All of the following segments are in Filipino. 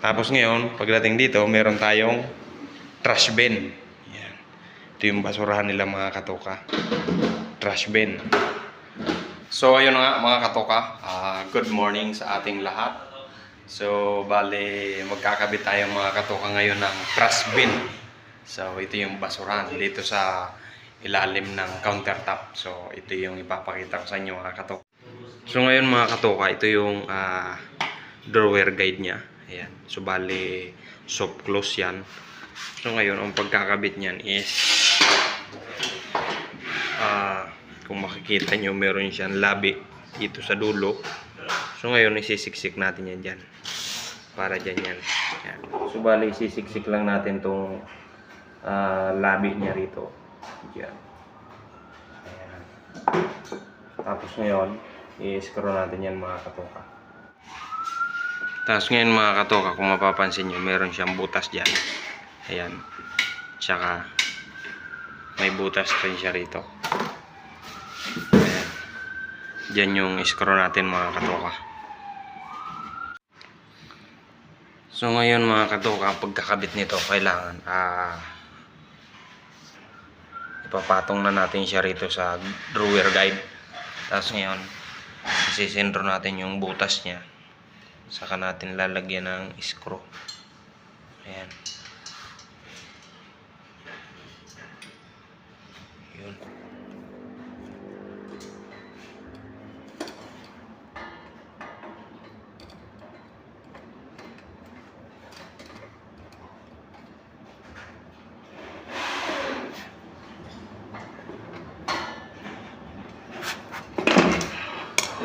Tapos ngayon, pagdating dito, meron tayong trash bin. Yan. Ito yung basurahan nila mga katoka. Trash bin. So ayun nga mga katoka, good morning sa ating lahat. So bali magkakabit tayong mga katoka ngayon ng trash bin. So ito yung basurahan dito sa ilalim ng countertop. So ito yung ipapakita ko sa inyo mga katoka. So ngayon mga katoka, ito yung drawer guide niya. Ayan. So bali soft close yan. So ngayon ang pagkakabit niyan is kung makikita nyo, meron siyang labi dito sa dulo. So ngayon isisiksik natin yan dyan. Para dyan yan. Yan. So bali isisiksik lang natin tong labi niya rito. Dyan. Ayan. Tapos ngayon i-screw natin yan mga katoka. Tapos ngayon mga katoka, kung mapapansin nyo, meron siyang butas dyan. Ayan. Tsaka may butas rin siya rito. Ayan. Dyan yung screw natin mga katoka. So ngayon mga katoka, pagkakabit nito, kailangan ipapatong na natin siya rito sa drawer guide. Tapos ngayon isisentro natin yung butas niya. Saka natin lalagyan ng screw. Ayan. Yun.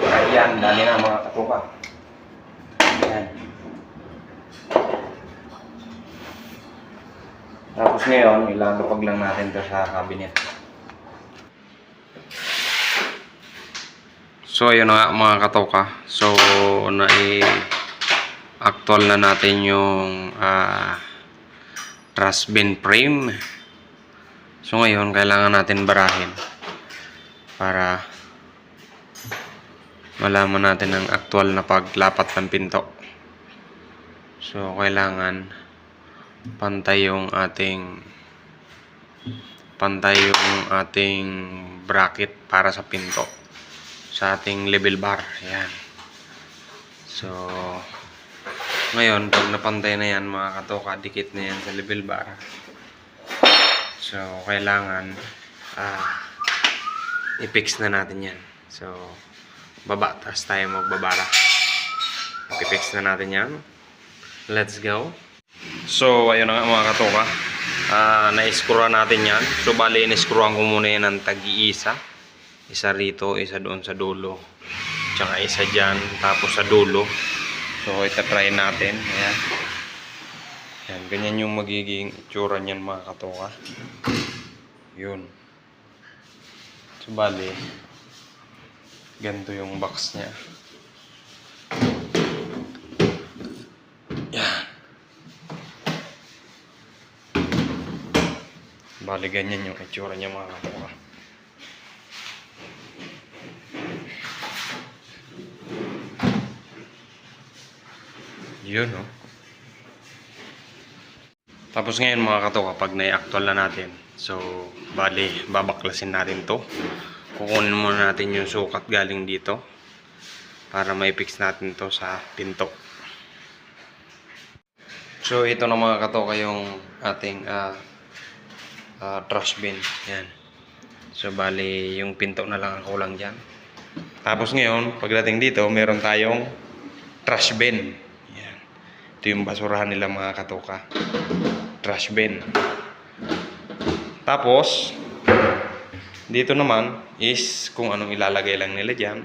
Ayan, dali na mga katoka. Ayan. Tapos ngayon, ilalapag lang natin ito sa cabinet. So ayun nga mga katoka. So actual na natin yung trash bin frame. So ngayon, kailangan natin barahin para malaman natin ang actual na paglapat ng pinto. So kailangan pantay yung ating bracket para sa pinto sa ating level bar. Ayan. So ngayon, pag napantay na yan mga katoka, dikit na yan sa level bar. So kailangan i-fix na natin yan. So baba, tapos tayo magbabara. I-fix na natin yan. Let's go. So ayun na nga mga katoka, na-screwan natin yan. So bali in-screwan ko muna yan ng tag-iisa. Isa rito, isa doon sa dulo, tsaka isa dyan, tapos sa dulo. So itatry natin. Ayan. Ayan, ganyan yung magiging itsura niyan mga katoka. Yun. So bali ganito yung box niya. Yan. Bali ganyan yung itsura niya mga katoka. Yun, no? Tapos ngayon mga katoka, pag na-actual na natin, so bali babaklasin natin to. Kukunin muna natin yung sukat galing dito para mai-fix natin to sa pinto. So ito na mga katoka yung ating trash bin. Yan. So bali yung pinto na lang ang kulang dyan. Tapos ngayon, pagdating dito, meron tayong trash bin. Yan. Ito yung basurahan nila mga katoka. Trash bin. Tapos dito naman is kung anong ilalagay lang nila dyan.